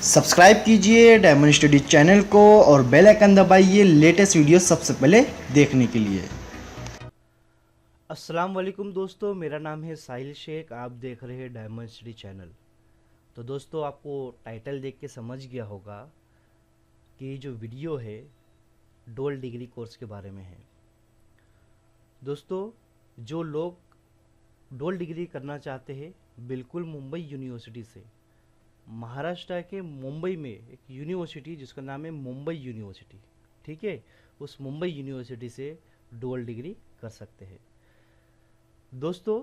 Subscribe कीजिए diamond study channel को और बेल आइकन दबाइए लेटेस्ट वीडियो सबसे पहले देखने के लिए। अस्सलाम वालेकुम दोस्तों, मेरा नाम है साहिल शेख। आप देख रहे हैं डायमंड स्टडी चैनल। तो दोस्तों, आपको टाइटल देख के समझ गया होगा कि ये जो वीडियो है डोल डिग्री कोर्स के बारे में है। दोस्तों, जो लोग डोल डिग्री करना चाहते हैं, बिल्कुल मुंबई यूनिवर्सिटी से, महाराष्ट्र के मुंबई में एक यूनिवर्सिटी जिसका नाम है मुंबई यूनिवर्सिटी, ठीक है, उस मुंबई यूनिवर्सिटी से डोल डिग्री कर सकते हैं। दोस्तों,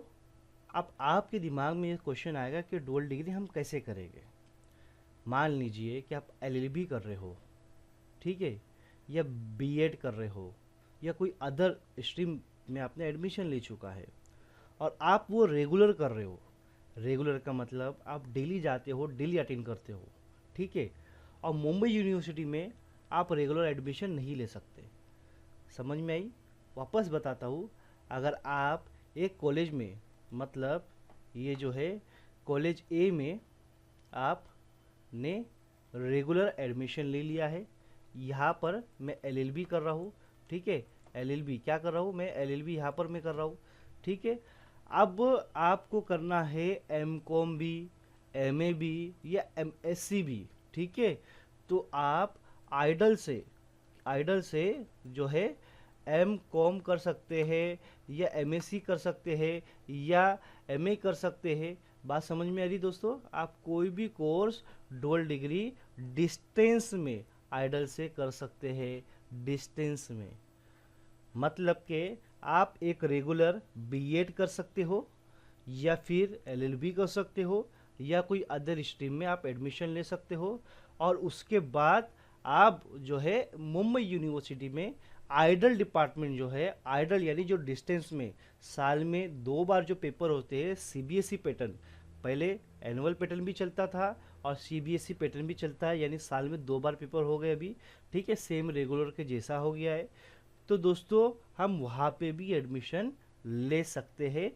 अब आपके दिमाग में ये क्वेश्चन आएगा कि डुअल डिग्री हम कैसे करेंगे। मान लीजिए कि आप एलएलबी कर रहे हो, ठीक है, या बीएड कर रहे हो, या कोई अदर स्ट्रीम में आपने एडमिशन ले चुका है और आप वो रेगुलर कर रहे हो। रेगुलर का मतलब आप डेली जाते हो, डेली अटेंड करते हो, ठीक है, और मुंबई यूनिवर्सिटी में आप रेगुलर एडमिशन नहीं ले सकते। समझ में आई? वापस बताता हूँ। अगर आप एक कॉलेज में, मतलब ये जो है कॉलेज ए में आपने रेगुलर एडमिशन ले लिया है, यहाँ पर मैं एलएलबी कर रहा हूँ, ठीक है, एलएलबी क्या कर रहा हूँ मैं, एलएलबी यहाँ पर मैं कर रहा हूँ, ठीक है। अब आपको करना है एम कॉम भी, एमए भी, या एमएससी भी, ठीक है। तो आप आइडल से जो है एम कॉम कर सकते हैं, या एमएससी कर सकते हैं, या एमए कर सकते हैं। बात समझ में आ रही दोस्तों? आप कोई भी कोर्स डुअल डिग्री डिस्टेंस में आइडल से कर सकते हैं। डिस्टेंस में मतलब कि आप एक रेगुलर बीएड कर सकते हो, या फिर एलएलबी कर सकते हो, या कोई अदर स्ट्रीम में आप एडमिशन ले सकते हो, और उसके बाद आप जो है मुंबई यूनिवर्सिटी में आइडल डिपार्टमेंट जो है, आइडल यानी जो डिस्टेंस में साल में 2 बार जो पेपर होते हैं सीबीएसई पैटर्न, पहले एनुअल पैटर्न भी चलता था और सीबीएसई पैटर्न भी चलता है, यानी साल में 2 बार पेपर हो गए अभी, ठीक है, सेम रेगुलर के जैसा हो गया है। तो दोस्तों, हम वहाँ पे भी एडमिशन ले सकते हैं,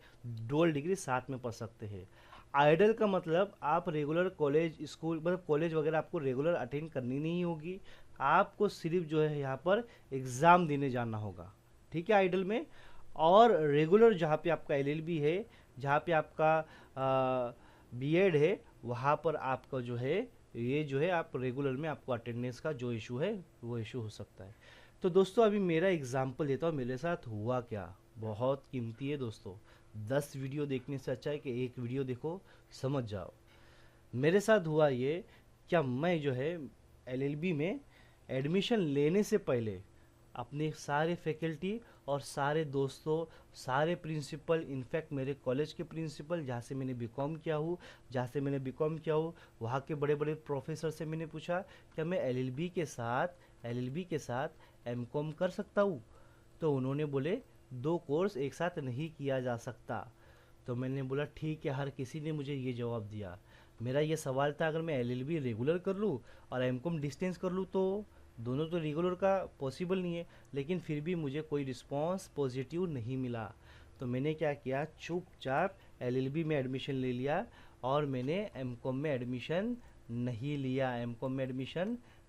डुअल डिग्री साथ में पढ़ सकते हैं। आइडल का मतलब आप रेगुलर कॉलेज स्कूल, मतलब कॉलेज वगैरह आपको रेगुलर अटेंड करनी नहीं होगी, आपको सिर्फ जो है यहाँ पर एग्ज़ाम देने जाना होगा, ठीक है, आइडल में। और रेगुलर जहाँ पे आपका एलएलबी है, जहाँ पे आपका बीएड है, वहाँ पर आपका जो है ये जो है आप रेगुलर में आपको अटेंडेंस का जो इशू है वो इशू हो सकता है। तो दोस्तों, अभी मेरा एग्जाम्पल देता हूँ मेरे साथ हुआ क्या। बहुत कीमती है दोस्तों, 10 वीडियो देखने से अच्छा है कि एक वीडियो देखो, समझ जाओ। मेरे साथ हुआ ये, क्या मैं जो है एलएलबी में एडमिशन लेने से पहले अपने सारे फैकल्टी और सारे दोस्तों, सारे प्रिंसिपल, इनफैक्ट मेरे कॉलेज के प्रिंसिपल जहाँ से मैंने बीकॉम किया हूँ, वहाँ के बड़े बड़े प्रोफेसर से मैंने पूछा क्या मैं एलएलबी के साथ एमकॉम कर सकता हूँ। तो उन्होंने बोले 2 कोर्स एक साथ नहीं किया जा सकता। तो मैंने बोला ठीक है, हर किसी ने मुझे ये जवाब दिया। मेरा ये सवाल था, अगर मैं एलएलबी रेगुलर कर लूँ और एमकॉम डिस्टेंस कर लूँ तो दोनों तो रेगुलर का पॉसिबल नहीं है, लेकिन फिर भी मुझे कोई रिस्पांस पॉजिटिव नहीं मिला। तो मैंने क्या किया, चुपचाप एलएलबी में एडमिशन ले लिया और मैंने एमकॉम में एडमिशन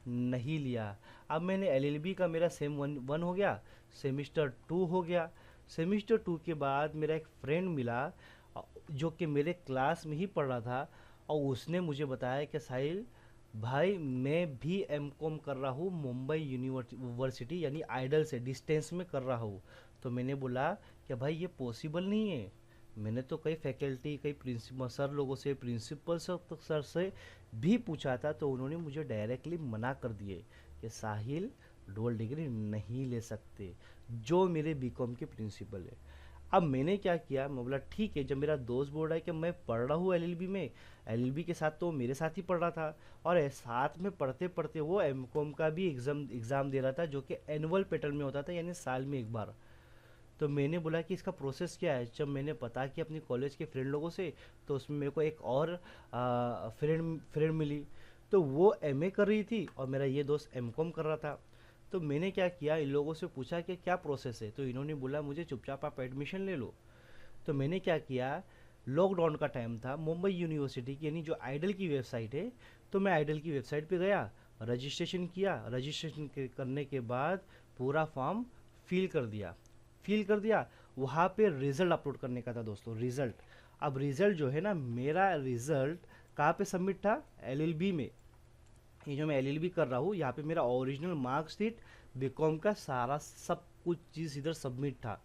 नहीं लिया। अब मैंने एलएलबी का मेरा सेम 1 हो गया, सेमिस्टर 2 हो गया। सेमिस्टर 2 के बाद मेरा एक फ्रेंड मिला जो कि मेरे क्लास में ही पढ़ रहा था, और उसने मुझे बताया कि साहिल भाई, मैं भी एमकॉम कर रहा हूँ मुंबई यूनिवर्सिटी यानी आइडल से डिस्टेंस में कर रहा हूँ। तो मैंने बोला कि भाई ये पॉसिबल नहीं है। मैंने तो कई फैकल्टी, कई प्रिंसिपल सर लोगों से, प्रिंसिपल सर से भी पूछा था, तो उन्होंने मुझे डायरेक्टली मना कर दिए कि साहिल डुअल डिग्री नहीं ले सकते, जो मेरे बीकॉम के प्रिंसिपल है। अब मैंने क्या किया, मैं बोला ठीक है, जब मेरा दोस्त बोल रहा है कि मैं पढ़ रहा हूँ एलएलबी में, एलएलबी के साथ तो वो मेरे साथ ही पढ़ रहा था, और साथ में पढ़ते पढ़ते वो एमकॉम का भी एग्ज़ाम दे रहा था, जो कि एनुअल पैटर्न में होता था, यानी साल में एक बार। तो मैंने बोला कि इसका प्रोसेस क्या है। जब मैंने पता कि अपनी कॉलेज के फ्रेंड लोगों से, तो उसमें मेरे को एक और फ्रेंड फ्रेंड मिली, तो वो एमए कर रही थी और मेरा ये दोस्त एमकॉम कर रहा था। तो मैंने क्या किया, इन लोगों से पूछा कि क्या प्रोसेस है, तो इन्होंने बोला मुझे चुपचाप आप एडमिशन ले लो। तो मैंने क्या किया, लॉकडाउन का टाइम था, मुंबई यूनिवर्सिटी की यानी जो आइडल की वेबसाइट है, तो मैं आइडल की वेबसाइट पे गया, रजिस्ट्रेशन किया, करने के बाद पूरा फॉर्म फिल कर दिया। वहाँ पे रिज़ल्ट अपलोड करने का था दोस्तों, रिज़ल्ट। अब रिज़ल्ट जो है ना, मेरा रिज़ल्ट कहाँ पे सबमिट था, एलएलबी में। ये जो मैं एलएलबी कर रहा हूँ, यहाँ पे मेरा ओरिजिनल मार्कशीट, बीकॉम का सारा सब कुछ चीज़ इधर सबमिट था।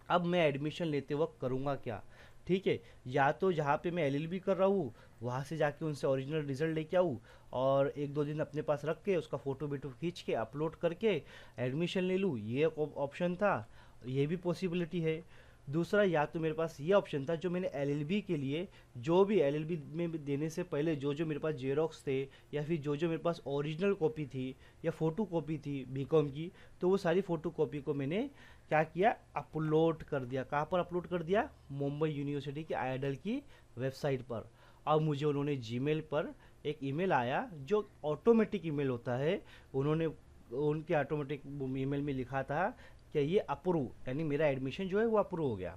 अब मैं एडमिशन लेते वक्त करूँगा क्या, ठीक है, या तो जहाँ पे मैं एलएलबी कर रहा हूँ वहाँ से जाके उनसे ओरिजिनल रिजल्ट लेके आऊँ और एक दो दिन अपने पास रख के उसका फ़ोटो वीटो खींच के अपलोड करके एडमिशन ले लूँ, ये ऑप्शन था, ये भी पॉसिबिलिटी है। दूसरा, या तो मेरे पास ये ऑप्शन था, जो मैंने एलएलबी के लिए, जो भी एलएलबी में देने से पहले जो जो मेरे पास जेरोक्स थे या फिर जो जो मेरे पास ओरिजिनल कॉपी थी या फ़ोटो कॉपी थी बीकॉम की, तो वो सारी फ़ोटो कॉपी को मैंने क्या किया, अपलोड कर दिया। कहाँ पर अपलोड कर दिया, मुंबई यूनिवर्सिटी की आइडल की वेबसाइट पर। अब मुझे उन्होंने जीमेल पर एक ईमेल आया, जो ऑटोमेटिक ईमेल होता है, उन्होंने उनके ऑटोमेटिक ईमेल में लिखा था कि ये अप्रूव, यानी मेरा एडमिशन जो है वो अप्रूव हो गया।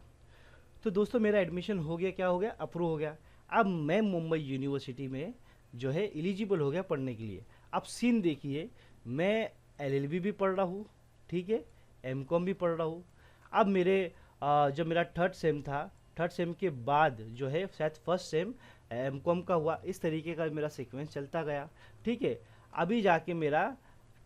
तो दोस्तों मेरा एडमिशन हो गया, क्या हो गया, अप्रूव हो गया। अब मैं मुंबई यूनिवर्सिटी में जो है एलिजिबल हो गया पढ़ने के लिए। अब सीन देखिए, मैं एलएलबी भी पढ़ रहा हूँ, ठीक है, एमकॉम भी पढ़ रहा हूँ। अब मेरे जब मेरा थर्ड सेम था, थर्ड सेम के बाद जो है शायद फर्स्ट सेम एमकॉम का हुआ, इस तरीके का मेरा सीक्वेंस चलता गया, ठीक है। अभी जाके मेरा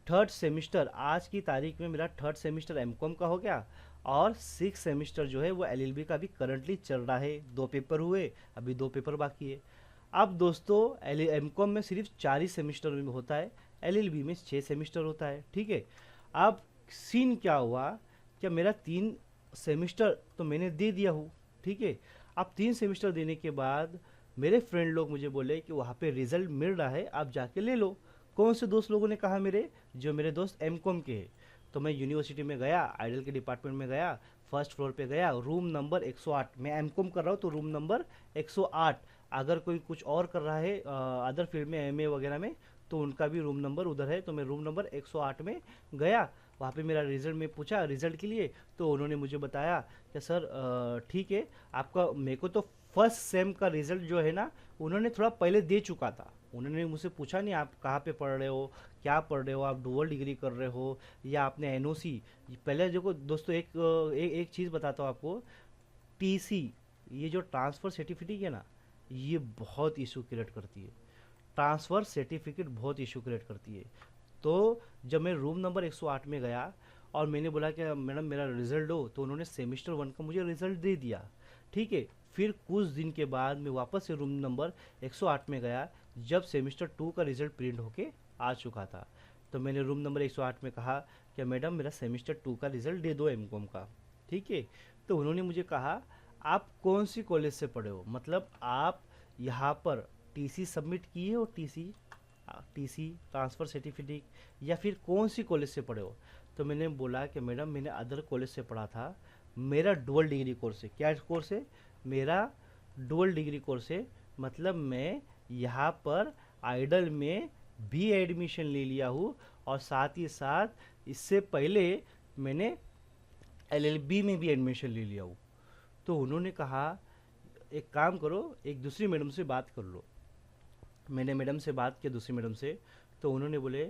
थर्ड सेमिस्टर, आज की तारीख में मेरा थर्ड सेमिस्टर एमकॉम का हो गया और सिक्स सेमिस्टर जो है वो एलएलबी का भी करंटली चल रहा है। 2 पेपर हुए, अभी 2 पेपर बाकी है। अब दोस्तों एमकॉम में सिर्फ 4 ही सेमिस्टर में होता है, एलएलबी में 6 सेमिस्टर होता है, ठीक है। अब सीन क्या हुआ, क्या मेरा 3 सेमिस्टर तो मैंने दे दिया हूँ, ठीक है। अब 3 सेमिस्टर देने के बाद मेरे फ्रेंड लोग मुझे बोले कि वहाँ पे रिजल्ट मिल रहा है, आप जाके ले लो। कौन से दोस्त लोगों ने कहा, मेरे जो मेरे दोस्त एमकॉम के हैं। तो मैं यूनिवर्सिटी में गया, आइडल के डिपार्टमेंट में गया, फर्स्ट फ्लोर पे गया, रूम नंबर 108, मैं एमकॉम कर रहा हूँ तो रूम नंबर 108। अगर कोई कुछ और कर रहा है अदर फील्ड में, एमए वगैरह में, तो उनका भी रूम नंबर उधर है। तो मैं रूम नंबर 108 में गया, वहाँ पे मेरा रिजल्ट में पूछा रिजल्ट के लिए, तो उन्होंने मुझे बताया कि सर ठीक है आपका, मेरे को तो फर्स्ट सेम का रिजल्ट जो है ना, उन्होंने थोड़ा पहले दे चुका था। उन्होंने मुझसे पूछा नहीं आप कहाँ पे पढ़ रहे हो, क्या पढ़ रहे हो, आप डुअल डिग्री कर रहे हो या आपने एनओसी। पहले देखो दोस्तों, एक चीज़ बताता हूँ आपको, टीसी, ये जो ट्रांसफ़र सर्टिफिकेट है ना, ये बहुत इशू क्रिएट करती है। ट्रांसफ़र सर्टिफिकेट बहुत इशू क्रिएट करती है। तो जब मैं रूम नंबर 108 में गया और मैंने बोला कि मैडम मेरा रिज़ल्ट दो, तो उन्होंने सेमिस्टर 1 का मुझे रिज़ल्ट दे दिया, ठीक है। फिर कुछ दिन के बाद मैं वापस से रूम नंबर 108 में गया, जब सेमिस्टर 2 का रिज़ल्ट प्रिंट होके आ चुका था। तो मैंने रूम नंबर 108 में कहा कि मैडम मेरा सेमिस्टर 2 का रिज़ल्ट दे दो एमकॉम का, ठीक है। तो उन्होंने मुझे कहा आप कौन सी कॉलेज से पढ़े हो, मतलब आप यहाँ पर टीसी सबमिट किए हो, टीसी ट्रांसफ़र सर्टिफिकेट, या फिर कौन सी कॉलेज से पढ़े हो। तो मैंने बोला कि मैडम मैंने अदर कॉलेज से पढ़ा था, मेरा डुअल डिग्री कोर्स है। क्या कोर्स है मेरा, डुअल डिग्री कोर्स है, मतलब मैं यहाँ पर आइडल में भी एडमिशन ले लिया हूँ और साथ ही साथ इससे पहले मैंने एलएलबी में भी एडमिशन ले लिया हूँ। तो उन्होंने कहा एक काम करो, एक दूसरी मैडम से बात कर लो। मैंने मैडम से बात की, दूसरी मैडम से, तो उन्होंने बोले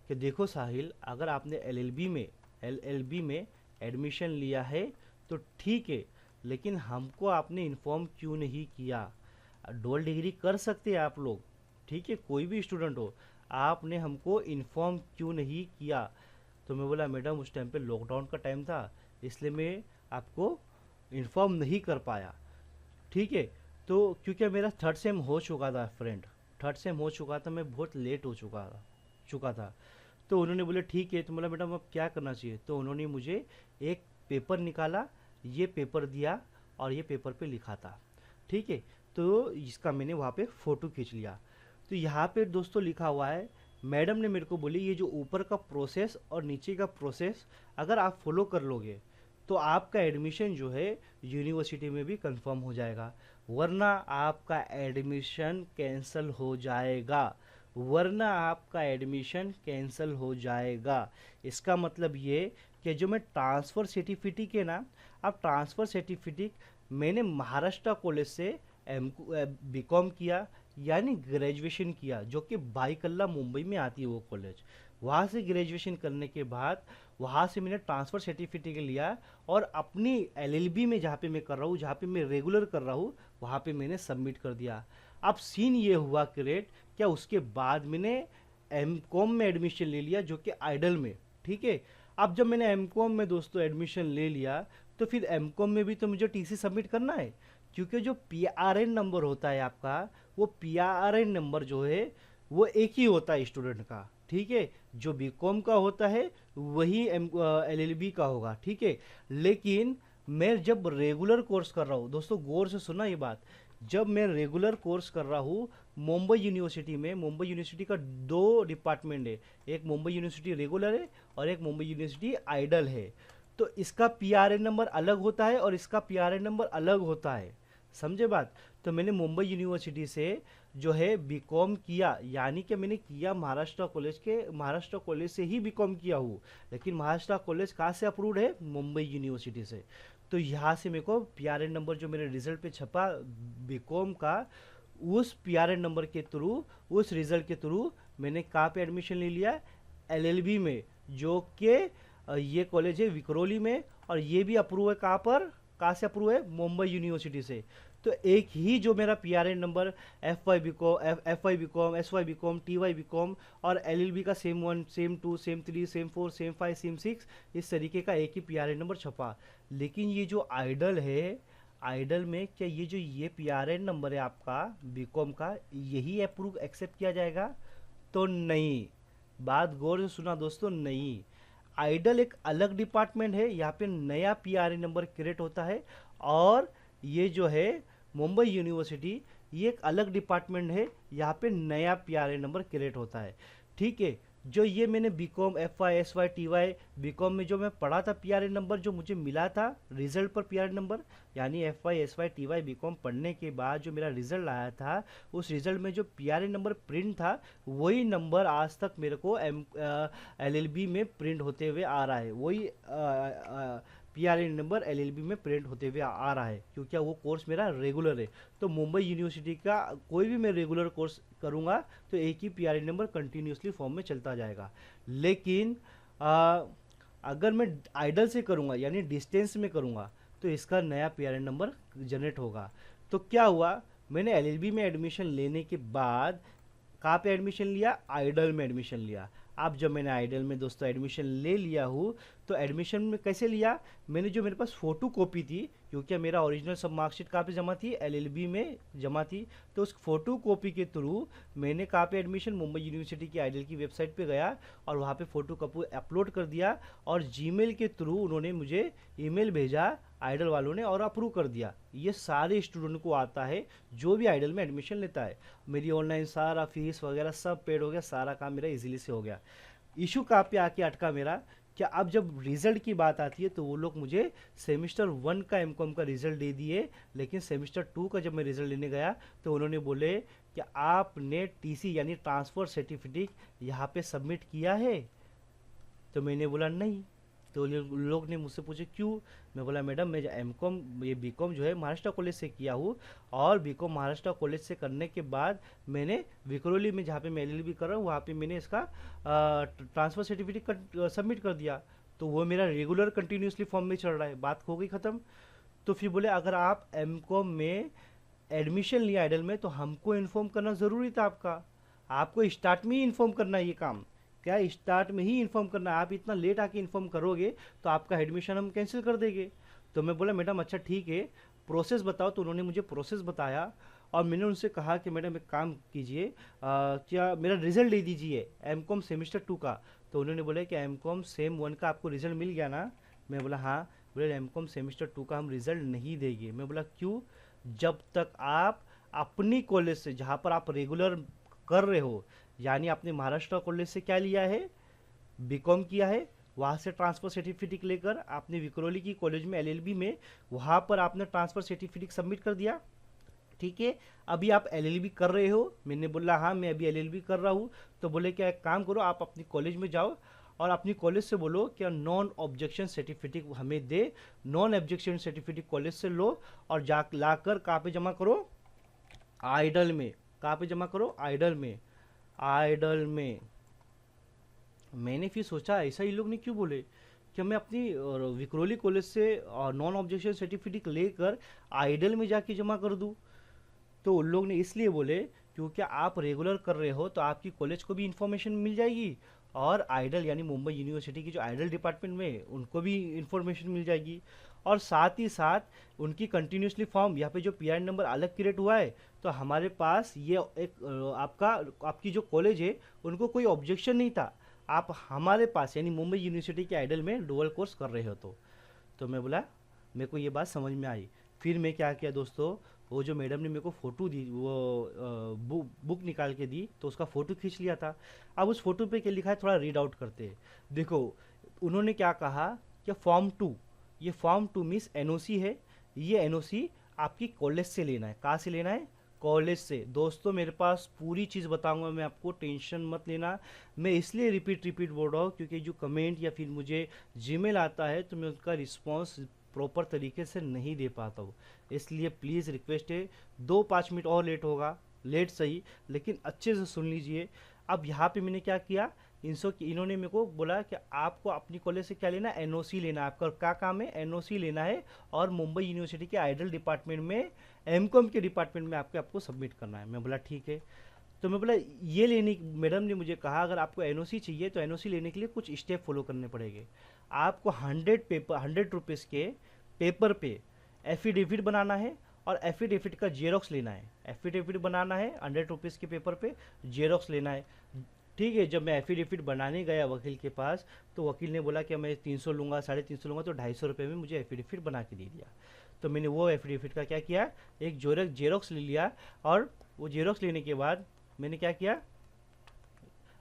कि देखो साहिल, अगर आपने एलएलबी में एडमिशन लिया है तो ठीक है, लेकिन हमको आपने इन्फॉर्म क्यों नहीं किया। डुअल डिग्री कर सकते हैं आप लोग, ठीक है, कोई भी स्टूडेंट हो, आपने हमको इन्फॉर्म क्यों नहीं किया। तो मैं बोला मैडम उस टाइम पे लॉकडाउन का टाइम था, इसलिए मैं आपको इन्फॉर्म नहीं कर पाया, ठीक है। तो क्योंकि मेरा थर्ड सेम हो चुका था फ्रेंड, थर्ड सेम हो चुका था, मैं बहुत लेट हो चुका था। तो उन्होंने बोले ठीक है। तो बोला मैडम अब क्या करना चाहिए। तो उन्होंने मुझे एक पेपर निकाला, ये पेपर दिया और ये पेपर पे लिखा था, ठीक है। तो इसका मैंने वहाँ पे फ़ोटो खींच लिया। तो यहाँ पे दोस्तों लिखा हुआ है, मैडम ने मेरे को बोली ये जो ऊपर का प्रोसेस और नीचे का प्रोसेस अगर आप फॉलो कर लोगे तो आपका एडमिशन जो है यूनिवर्सिटी में भी कंफर्म हो जाएगा, वरना आपका एडमिशन कैंसिल हो जाएगा। इसका मतलब ये कि जो मैं ट्रांसफ़र सर्टिफिकेट है ना, अब ट्रांसफ़र सर्टिफिकेट मैंने महाराष्ट्र कॉलेज से बीकॉम किया यानी ग्रेजुएशन किया, जो कि बाईकल्ला मुंबई में आती है वो कॉलेज। वहाँ से ग्रेजुएशन करने के बाद वहाँ से मैंने ट्रांसफ़र सर्टिफिकेट लिया और अपनी एलएलबी में जहाँ पे मैं कर रहा हूँ, जहाँ पे मैं रेगुलर कर रहा हूँ, वहाँ पे मैंने सबमिट कर दिया। अब सीन ये हुआ क्रिएट, क्या उसके बाद मैंने एम कॉम में एडमिशन ले लिया, जो कि आइडल में। ठीक है, अब जब मैंने एम कॉम में दोस्तों एडमिशन ले लिया, तो फिर एम कॉम में भी तो मुझे टीसी सबमिट करना है, क्योंकि जो पीआरएन नंबर होता है आपका, वो पीआरएन नंबर जो है वो एक ही होता है स्टूडेंट का। ठीक है, जो बीकॉम का होता है वही एलएलबी का होगा। ठीक है, लेकिन मैं जब रेगुलर कोर्स कर रहा हूँ दोस्तों, गौर से सुना ये बात, जब मैं रेगुलर कोर्स कर रहा हूँ मुंबई यूनिवर्सिटी में, मुंबई यूनिवर्सिटी का दो डिपार्टमेंट है, एक मुंबई यूनिवर्सिटी रेगुलर है और एक मुंबई यूनिवर्सिटी आइडल है। तो इसका पीआरएन नंबर अलग होता है और इसका पीआरएन नंबर अलग होता है, समझे बात। तो मैंने मुंबई यूनिवर्सिटी से जो है बीकॉम किया, यानी कि मैंने किया महाराष्ट्र कॉलेज के, महाराष्ट्र कॉलेज से ही बीकॉम किया हूँ, लेकिन महाराष्ट्र कॉलेज कहाँ से अप्रूव्ड है, मुंबई यूनिवर्सिटी से। तो यहाँ से मेरे को पीआरएन नंबर जो मेरे रिजल्ट पे छपा बीकॉम का, उस पीआरएन नंबर के थ्रू, उस रिजल्ट के थ्रू मैंने कहाँ पे एडमिशन ले लिया, एलएलबी में, जो कि ये कॉलेज है विक्रोली में, और ये भी अप्रूव है कहाँ पर, कहाँ से अप्रूव है, मुंबई यूनिवर्सिटी से। तो एक ही जो मेरा PRN number F Y B Com, F Y B Com, S Y B Com, T Y B Com और एलएलबी का sem 1, sem 2, sem 3, sem 4, sem 5, sem 6, इस तरीके का एक ही पीआरएन नंबर छपा। लेकिन ये जो आइडल है, आइडल में क्या ये जो ये पीआरएन नंबर है आपका बीकॉम का, यही अप्रूव एक्सेप्ट किया जाएगा? तो नहीं, बात गौर से सुना दोस्तों, नहीं। आइडल एक अलग डिपार्टमेंट है, यहाँ पे नया पीआरएन नंबर क्रिएट होता है, और ये जो है मुंबई यूनिवर्सिटी, ये एक अलग डिपार्टमेंट है, यहाँ पे नया पीआरएन नंबर क्रिएट होता है। ठीक है, जो ये मैंने B Com F Y S Y T Y B Com में जो मैं पढ़ा था, पीआरएन नंबर जो मुझे मिला था रिजल्ट पर पीआरएन नंबर, यानी F Y S Y T Y B Com पढ़ने के बाद जो मेरा रिजल्ट आया था, उस रिजल्ट में जो पीआरएन नंबर प्रिंट था, वही नंबर आज तक मेरे को एलएलबी में प्रिंट होते हुए आ रहा है, वही पीआरएन नंबर एलएलबी में प्रिंट होते हुए आ रहा है, क्योंकि वो कोर्स मेरा रेगुलर है। तो मुंबई यूनिवर्सिटी का कोई भी मैं रेगुलर कोर्स करूँगा तो एक ही पीआरएन नंबर कंटिन्यूसली फॉर्म में चलता जाएगा। लेकिन अगर मैं आइडल से करूँगा, यानी डिस्टेंस में करूँगा, तो इसका नया पीआरएन नंबर जनरेट होगा। तो क्या हुआ, मैंने एलएलबी में एडमिशन लेने के बाद कहाँ पे एडमिशन लिया, आइडल में एडमिशन लिया। अब जब मैंने आइडल में दोस्तों एडमिशन ले लिया हूँ, तो एडमिशन में कैसे लिया, मैंने जो मेरे पास फ़ोटो कॉपी थी, क्योंकि मेरा ओरिजिनल सब मार्कशीट कहाँ पे जमा थी, एलएलबी में जमा थी, तो उस फोटो कॉपी के थ्रू मैंने कहाँ पे एडमिशन, मुंबई यूनिवर्सिटी की आइडल की वेबसाइट पे गया और वहाँ पे फ़ोटो कॉपी अपलोड कर दिया, और जीमेल के थ्रू उन्होंने मुझे ईमेल भेजा आइडल वालों ने, और अप्रूव कर दिया। ये सारे स्टूडेंट को आता है जो भी आइडल में एडमिशन लेता है। मेरी ऑनलाइन सारा फीस वगैरह सब पेड हो गया, सारा काम मेरा इजीली से हो गया। इशू कहाँ पे आके अटका मेरा, क्या अब जब रिजल्ट की बात आती है तो वो लोग मुझे सेमेस्टर 1 का एमकॉम का रिजल्ट दे दिए, लेकिन सेमेस्टर 2 का जब मैं रिजल्ट लेने गया तो उन्होंने बोले कि आपने टीसी यानी ट्रांसफ़र सर्टिफिकेट यहाँ पे सबमिट किया है। तो मैंने बोला नहीं। तो लोग ने मुझसे पूछे क्यों, मैं बोला मैडम मैं एमकॉम ये बीकॉम जो है महाराष्ट्र कॉलेज से किया हूँ, और बीकॉम महाराष्ट्र कॉलेज से करने के बाद मैंने विक्रोली में जहाँ पे मैं एलएलबी कर रहा हूँ वहाँ पे मैंने इसका ट्रांसफ़र सर्टिफिकेट सबमिट कर दिया, तो वो मेरा रेगुलर कंटिन्यूसली फॉर्म में चल रहा है। बात हो गई ख़त्म। तो फिर बोले अगर आप एमकॉम में एडमिशन लिया आइडल में, तो हमको इन्फॉर्म करना ज़रूरी था, आपको स्टार्ट में ही इन्फॉर्म करना है। ये काम क्या स्टार्ट में ही इन्फॉर्म करना है, आप इतना लेट आके इन्फॉर्म करोगे तो आपका एडमिशन हम कैंसिल कर देंगे। तो मैं बोला मैडम अच्छा ठीक है, प्रोसेस बताओ। तो उन्होंने मुझे प्रोसेस बताया, और मैंने उनसे कहा कि मैडम एक काम कीजिए, क्या मेरा रिज़ल्ट दे दीजिए एमकॉम सेमेस्टर 2 का। तो उन्होंने बोला कि एमकॉम सेम 1 का आपको रिज़ल्ट मिल गया ना। मैं बोला हाँ। बोले एमकॉम सेमेस्टर 2 का हम रिज़ल्ट नहीं देंगे। मैं बोला क्यों, जब तक आप अपनी कॉलेज से जहाँ पर आप रेगुलर कर रहे हो, यानी आपने महाराष्ट्र कॉलेज से क्या लिया है, बीकॉम किया है, वहाँ से ट्रांसफ़र सर्टिफिकेट लेकर आपने विक्रोली की कॉलेज में एलएलबी में वहाँ पर आपने ट्रांसफ़र सर्टिफिकेट सबमिट कर दिया। ठीक है, अभी आप एलएलबी कर रहे हो। मैंने बोला हाँ मैं अभी एलएलबी कर रहा हूँ। तो बोले क्या एक काम करो, आप अपनी कॉलेज में जाओ और अपनी कॉलेज से बोलो क्या नॉन ऑब्जेक्शन सर्टिफिकेट हमें दे, नॉन ऑब्जेक्शन सर्टिफिकेट कॉलेज से लो और जा ला कर कहाँ पे जमा करो, आइडल में। कहाँ पे जमा करो, आइडल में, आइडल में। मैंने फिर सोचा ऐसा ये लोग ने क्यों बोले कि मैं अपनी विक्रोली कॉलेज से नॉन ऑब्जेक्शन सर्टिफिकेट लेकर आइडल में जाके जमा कर दूँ। तो उन लोग ने इसलिए बोले क्योंकि आप रेगुलर कर रहे हो तो आपकी कॉलेज को भी इंफॉर्मेशन मिल जाएगी, और आइडल यानी मुंबई यूनिवर्सिटी की जो आइडल डिपार्टमेंट में उनको भी इंफॉर्मेशन मिल जाएगी, और साथ ही साथ उनकी कंटिन्यूसली फॉर्म यहाँ पे जो पीआर नंबर अलग क्रिएट हुआ है, तो हमारे पास ये एक आपकी जो कॉलेज है उनको कोई ऑब्जेक्शन नहीं था, आप हमारे पास यानी मुंबई यूनिवर्सिटी के आइडल में डुअल कोर्स कर रहे हो। तो मैं बोला, मेरे को ये बात समझ में आई। फिर मैं क्या किया दोस्तों, वो जो मैडम ने मेरे को फ़ोटो दी, वो बुक निकाल के दी, तो उसका फ़ोटो खींच लिया था। अब उस फोटो पे क्या लिखा है थोड़ा रीड आउट करते हैं। देखो उन्होंने क्या कहा कि फॉर्म 2, ये फॉर्म 2 मीन्स एनओसी है, ये एनओसी आपकी कॉलेज से लेना है। कहाँ से लेना है, कॉलेज से। दोस्तों मेरे पास पूरी चीज़ बताऊंगा मैं आपको, टेंशन मत लेना। मैं इसलिए रिपीट बोल रहा हूँ क्योंकि जो कमेंट या फिर मुझे जीमेल आता है तो मैं उसका रिस्पॉन्स प्रॉपर तरीके से नहीं दे पाता हूँ, इसलिए प्लीज़ रिक्वेस्ट है 2-5 मिनट और लेट होगा, लेट सही लेकिन अच्छे से सुन लीजिए। अब यहाँ पे मैंने क्या किया, इन्होंने मेरे को बोला कि आपको अपनी कॉलेज से क्या लेना है, एनओसी लेना है। आपका क्या काम है, एनओसी लेना है, और मुंबई यूनिवर्सिटी के आइडल डिपार्टमेंट में, एमकॉम के डिपार्टमेंट में आपको सबमिट करना है। मैं बोला ठीक है। तो मैं बोला ये लेने, मैडम ने मुझे कहा अगर आपको एनओसी चाहिए तो एनओसी लेने के लिए कुछ स्टेप फॉलो करने पड़ेंगे। आपको 100 रुपीज़ के पेपर पे एफिडेविट बनाना है, और एफिडेविट का जेरोक्स लेना है। एफिडेविट बनाना है 100 रुपीज़ के पेपर पे, जेरोक्स लेना है। ठीक है, जब मैं एफिडेविट बनाने गया वकील के पास, तो वकील ने बोला कि मैं 300 लूँगा, 350 लूँगा, तो 250 रुपये में मुझे एफिडेविट बना के दे दिया। तो मैंने वो एफिडेविट का क्या किया, एक जेरोक्स ले लिया, और वो जेरोक्स लेने के बाद मैंने क्या किया,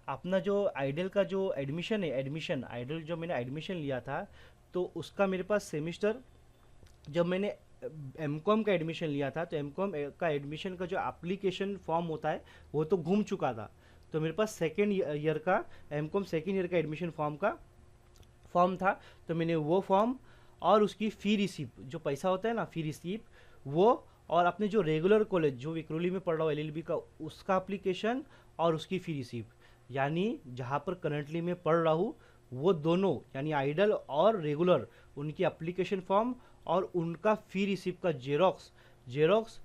अपना जो आइडल का जो एडमिशन है, एडमिशन आइडल जो मैंने एडमिशन लिया था, तो उसका मेरे पास सेमिस्टर, जब मैंने एमकॉम का एडमिशन लिया था तो एमकॉम का एडमिशन का जो एप्लीकेशन फॉर्म होता है वो तो घूम चुका था। तो मेरे पास सेकेंड ईयर का, एमकॉम सेकेंड ईयर का एडमिशन फॉर्म था। तो मैंने वो फॉर्म और उसकी फ़ी रिसीप्ट, जो पैसा होता है ना फ़ी रिसीप्ट, वो, और अपने जो रेगुलर कॉलेज जो विक्रोली में पढ़ रहा हूँ एलएलबी का, उसका एप्लीकेशन और उसकी फ़ी रिसीप्ट, यानी जहाँ पर करंटली मैं पढ़ रहा हूँ वो दोनों यानी आइडल और रेगुलर, उनकी एप्लीकेशन फॉर्म और उनका फ़ी रिसीप्ट का जेरोक्स,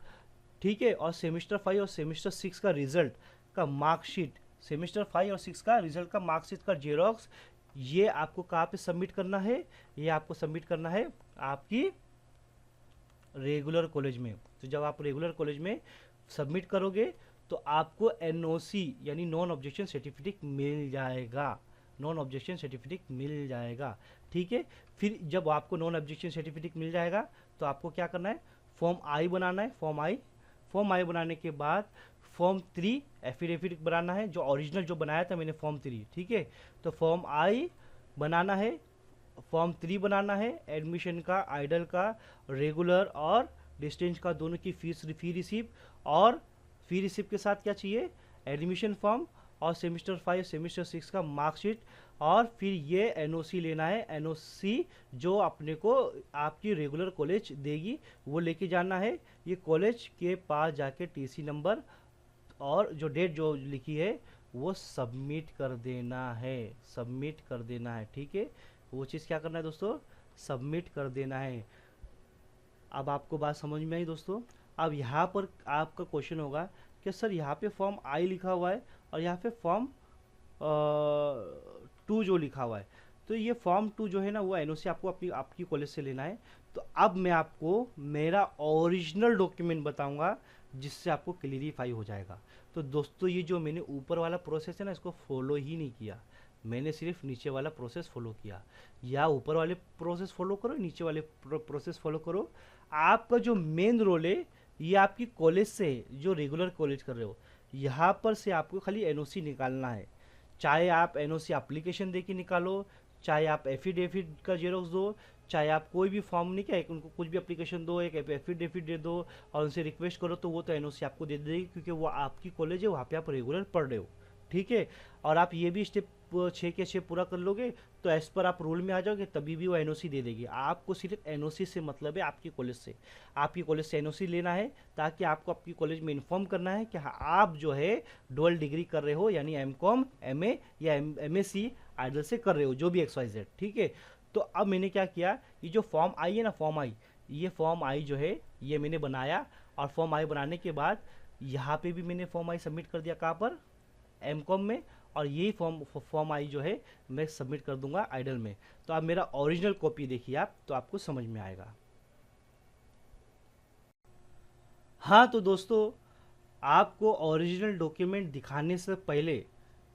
ठीक है, और सेमेस्टर 5 और सेमेस्टर 6 का रिज़ल्ट का मार्कशीट, सेमेस्टर 5 और 6 का रिज़ल्ट का मार्कशीट का जेरोक्स, ये आपको कहाँ पे सबमिट करना है, ये आपको सबमिट करना है आपकी रेगुलर कॉलेज में। तो जब आप रेगुलर कॉलेज में सबमिट करोगे तो आपको एनओसी यानी नॉन ऑब्जेक्शन सर्टिफिकेट मिल जाएगा, नॉन ऑब्जेक्शन सर्टिफिकेट मिल जाएगा। ठीक है, फिर जब आपको नॉन ऑब्जेक्शन सर्टिफिकेट मिल जाएगा तो आपको क्या करना है, फॉर्म आई बनाना है। फॉर्म आई बनाने के बाद फॉर्म 3 एफिडेविट बनाना है, जो ओरिजिनल जो बनाया था मैंने फॉर्म 3, ठीक है। तो फॉर्म आई बनाना है, फॉर्म 3 बनाना है, एडमिशन का, आइडल का, रेगुलर और डिस्टेंस का, दोनों की फ़ी रिसीप्ट, और फ़ी रिसीप्ट के साथ क्या चाहिए, एडमिशन फॉर्म और सेमेस्टर 5 सेमेस्टर 6 का मार्कशीट, और फिर ये एनओसी लेना है। एनओसी जो अपने को आपकी रेगुलर कॉलेज देगी वो लेके जाना है। ये कॉलेज के पास जाके टीसी नंबर और जो डेट जो लिखी है वो सबमिट कर देना है, ठीक है। वो चीज़ क्या करना है दोस्तों, सबमिट कर देना है। अब आपको बात समझ में आई दोस्तों। अब यहाँ पर आपका क्वेश्चन होगा कि सर यहाँ पे फॉर्म आई लिखा हुआ है और यहाँ पे फॉर्म 2 जो लिखा हुआ है, तो ये फॉर्म 2 जो है ना वो एनओसी आपको आपकी कॉलेज से लेना है। तो अब मैं आपको मेरा ओरिजिनल डॉक्यूमेंट बताऊंगा जिससे आपको क्लियरिफाई हो जाएगा। तो दोस्तों ये जो मैंने ऊपर वाला प्रोसेस है ना इसको फॉलो ही नहीं किया, मैंने सिर्फ नीचे वाला प्रोसेस फॉलो किया। या ऊपर वाले प्रोसेस फॉलो करो, नीचे वाले प्रोसेस फॉलो करो। आपका जो मेन रोल है ये आपकी कॉलेज से है, जो रेगुलर कॉलेज कर रहे हो, यहाँ पर से आपको खाली एनओसी निकालना है। चाहे आप एनओसी एप्लीकेशन दे के निकालो, चाहे आप एफिडेविट का जेरोक्स दो, चाहे आप कोई भी फॉर्म नहीं, क्या उनको कुछ भी एप्लीकेशन दो, एक एफिडेविट दे दो और उनसे रिक्वेस्ट करो, तो वो तो एनओसी आपको दे देगी क्योंकि वो आपकी कॉलेज है, वहाँ पे आप रेगुलर पढ़ रहे हो। ठीक है। और आप ये भी स्टेप 6 के 6 पूरा कर लोगे तो एज पर आप रूल में आ जाओगे, तभी भी वो एनओसी दे देगी। आपको सिर्फ एनओसी से मतलब है, आपकी कॉलेज से, आपकी कॉलेज से एनओसी लेना है, ताकि आपको आपकी कॉलेज में इन्फॉर्म करना है कि हाँ आप जो है डुअल डिग्री कर रहे हो, यानी एमकॉम, एमए या एमएससी आइडल से कर रहे हो, जो भी XYZ, ठीक है। तो अब मैंने क्या किया, ये जो फॉर्म आई है ना, फॉर्म आई, ये फॉर्म आई जो है ये मैंने बनाया, और फॉर्म आई बनाने के बाद यहाँ पे भी मैंने फॉर्म आई सबमिट कर दिया, कहाँ पर, एमकॉम में, और यही फॉर्म आई जो है मैं सबमिट कर दूंगा आइडल में। तो आप मेरा ओरिजिनल कॉपी देखिए आप, तो आपको समझ में आएगा। हाँ तो दोस्तों, आपको ओरिजिनल डॉक्यूमेंट दिखाने से पहले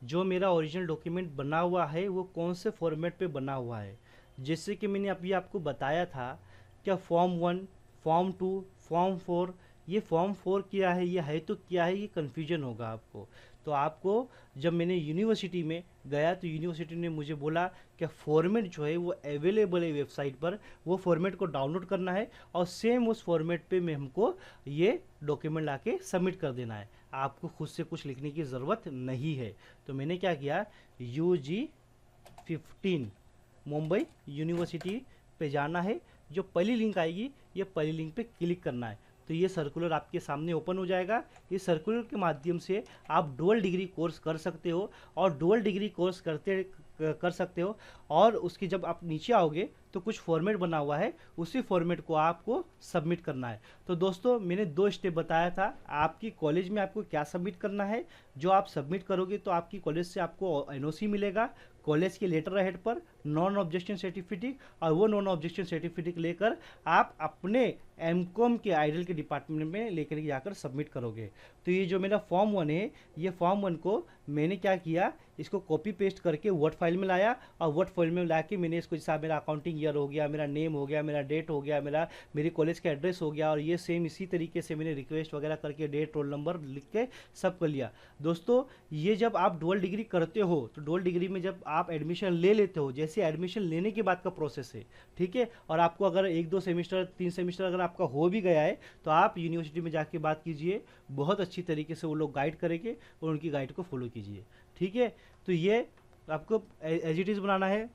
जो मेरा ओरिजिनल डॉक्यूमेंट बना हुआ है वो कौन से फॉर्मेट पे बना हुआ है, जैसे कि मैंने अभी आपको बताया था, क्या फॉर्म 1, फॉर्म 2, फॉर्म 4, ये फॉर्म 4 क्या है, ये है तो क्या है, ये कन्फ्यूजन होगा आपको। तो आपको, जब मैंने यूनिवर्सिटी में गया तो यूनिवर्सिटी ने मुझे बोला कि फॉर्मेट जो है वो अवेलेबल है वेबसाइट पर, वो फॉर्मेट को डाउनलोड करना है और सेम उस फॉर्मेट पे में हमको ये डॉक्यूमेंट लाके सबमिट कर देना है, आपको खुद से कुछ लिखने की ज़रूरत नहीं है। तो मैंने क्या किया, UG15 मुंबई यूनिवर्सिटी पे जाना है, जो पहली लिंक आएगी ये पहली लिंक पे क्लिक करना है, तो ये सर्कुलर आपके सामने ओपन हो जाएगा। इस सर्कुलर के माध्यम से आप डुअल डिग्री कोर्स कर सकते हो, और डुअल डिग्री कोर्स कर सकते हो। और उसकी जब आप नीचे आओगे तो कुछ फॉर्मेट बना हुआ है, उसी फॉर्मेट को आपको सबमिट करना है। तो दोस्तों मैंने 2 स्टेप बताया था, आपकी कॉलेज में आपको क्या सबमिट करना है, जो आप सबमिट करोगे तो आपकी कॉलेज से आपको एनओसी मिलेगा, कॉलेज के लेटर हेड पर नॉन ऑब्जेक्शन सर्टिफिकेट, और वो नॉन ऑब्जेक्शन सर्टिफिकेट लेकर आप अपने एमकॉम के आइडल के डिपार्टमेंट में लेकर जाकर सबमिट करोगे। तो ये जो मेरा फॉर्म 1 है, ये फॉर्म 1 को मैंने क्या किया, इसको कॉपी पेस्ट करके वर्ड फाइल में लाया, और वर्ड फाइल में ला के मैंने इसको, जैसा मेरा अकाउंटिंग ईयर हो गया, मेरा नेम हो गया, मेरा डेट हो गया, मेरी कॉलेज का एड्रेस हो गया, और ये सेम इसी तरीके से मैंने रिक्वेस्ट वगैरह करके डेट, रोल नंबर लिख के सब कर लिया। दोस्तों ये जब आप डुअल डिग्री करते हो तो डुअल डिग्री में जब आप एडमिशन ले लेते हो, जैसे एडमिशन लेने के बाद का प्रोसेस है, ठीक है। और आपको अगर 1-2 सेमेस्टर 3 सेमेस्टर अगर आपका हो भी गया है तो आप यूनिवर्सिटी में जाके बात कीजिए, बहुत अच्छी तरीके से वो लोग गाइड करेंगे, और उनकी गाइड को फॉलो कीजिए, ठीक है। तो ये आपको एज इट इज़ बनाना है।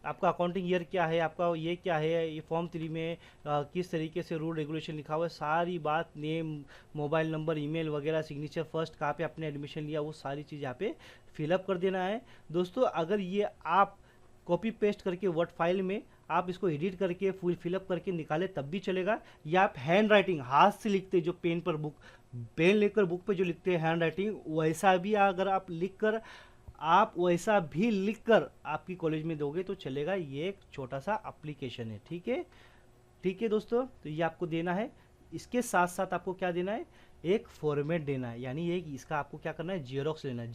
आपका अकाउंटिंग ईयर क्या है, आपका ये क्या है, ये फॉर्म 3 में किस तरीके से रूल रेगुलेशन लिखा हुआ है, सारी बात, नेम, मोबाइल नंबर, ईमेल वगैरह, सिग्नेचर फर्स्ट, कहाँ पे आपने एडमिशन लिया, वो सारी चीज़ यहाँ पे फिलअप कर देना है। दोस्तों अगर ये आप कॉपी पेस्ट करके वर्ड फाइल में आप इसको एडिट करके फुल फिलअप करके निकाले तब भी चलेगा, या आप हैंड राइटिंग हाथ से लिखते, जो पेन पर पेन लेकर बुक पे जो लिखते हैं हैंड राइटिंग, वैसा भी अगर आप वैसा भी लिखकर आपकी कॉलेज में दोगे तो चलेगा। ये एक छोटा सा एप्लीकेशन है, ठीक है, ठीक है दोस्तों। तो ये आपको देना है, इसके साथ साथ आपको क्या देना है, एक फॉर्मेट देना है, यानी एक इसका आपको क्या करना है, जेरोक्स लेना है,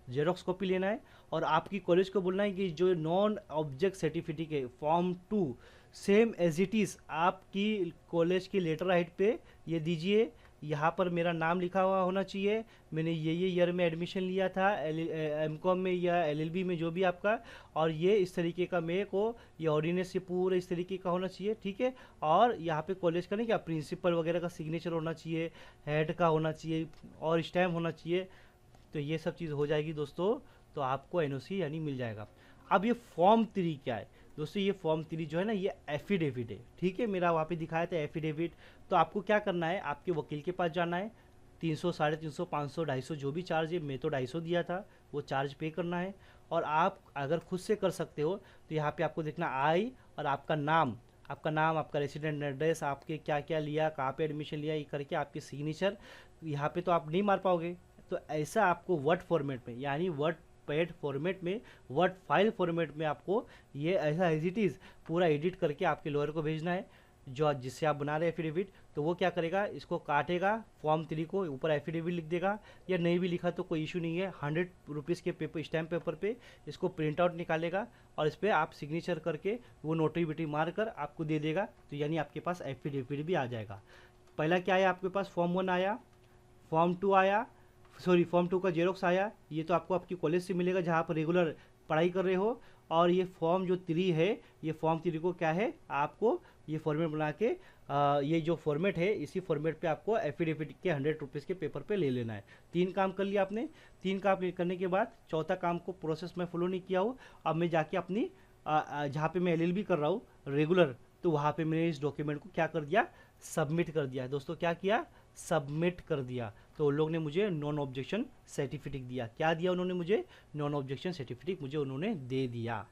जेरोक्स कॉपी लेना है। और आपकी कॉलेज को बोलना है कि जो नॉन ऑब्जेक्ट सर्टिफिकेट है form 2 same as it is आपकी कॉलेज के लेटर हेड पे ये दीजिए, यहाँ पर मेरा नाम लिखा हुआ होना चाहिए, मैंने ये ईयर में एडमिशन लिया था एमकॉम में या एलएलबी में, जो भी आपका, और ये इस तरीके का मेरे को ये ऑर्डिनेंस, ये पूरे इस तरीके का होना चाहिए, ठीक है। और यहाँ पे कॉलेज का नहीं, क्या प्रिंसिपल वगैरह का सिग्नेचर होना चाहिए, हेड का होना चाहिए, और स्टैम्प होना चाहिए। तो ये सब चीज़ हो जाएगी दोस्तों, तो आपको एनओसी यानी मिल जाएगा। अब ये फॉर्म 3 क्या है दोस्तों, ये फॉर्म 3 जो है ना, ये एफिडेविट है, ठीक है, मेरा वहाँ पे दिखाया था एफिडेविट। तो आपको क्या करना है, आपके वकील के पास जाना है, 300, 350, 500, 250 जो भी चार्ज है, मैं तो 250 दिया था, वो चार्ज पे करना है। और आप अगर खुद से कर सकते हो तो यहाँ पे आपको देखना आई, और आपका नाम, आपका रेसिडेंट एड्रेस, आपके क्या क्या लिया, कहाँ पे एडमिशन लिया, ये करके आपकी सिग्नेचर यहाँ पे तो आप नहीं मार पाओगे। तो ऐसा आपको वर्ड फॉर्मेट में, यानी वर्ड पैड फॉर्मेट में, वर्ड फाइल फॉर्मेट में आपको ये ऐसा एज इट इज़ पूरा एडिट करके आपके लॉयर को भेजना है, जो जिससे आप बना रहे एफिडेविट। तो वो क्या करेगा, इसको काटेगा, फॉर्म 3 को ऊपर एफिडेविट लिख देगा, या नहीं भी लिखा तो कोई इशू नहीं है, 100 रुपीज़ के पेपर, स्टैम्प पेपर पे इसको प्रिंट आउट निकालेगा, और इस पर आप सिग्नेचर करके वो नोटरी मार कर आपको दे देगा। तो यानी आपके पास एफिडेविट भी आ जाएगा। पहला क्या आया आपके पास, फॉर्म 1 आया, फॉर्म 2 आया, सॉरी फॉर्म 2 का जेरोक्स आया, ये तो आपको आपकी कॉलेज से मिलेगा जहाँ पर रेगुलर पढ़ाई कर रहे हो। और ये फॉर्म जो 3 है, ये फॉर्म 3 को क्या है, आपको ये फॉर्मेट बना के ये जो फॉर्मेट है इसी फॉर्मेट पे आपको एफिडेविट के 100 रुपीज़ के पेपर पे ले लेना है। 3 काम कर लिया आपने। 3 काम करने के बाद चौथा काम को प्रोसेस में फॉलो नहीं किया हूँ। अब मैं जाके अपनी जहाँ पे मैं एलएलबी कर रहा हूँ रेगुलर, तो वहाँ पे मैंने इस डॉक्यूमेंट को क्या कर दिया, सबमिट कर दिया। दोस्तों क्या किया, सबमिट कर दिया। तो उन लोग ने मुझे नॉन ऑब्जेक्शन सर्टिफिकेट दिया। क्या दिया उन्होंने मुझे, नॉन ऑब्जेक्शन सर्टिफिकेट मुझे उन्होंने दे दिया।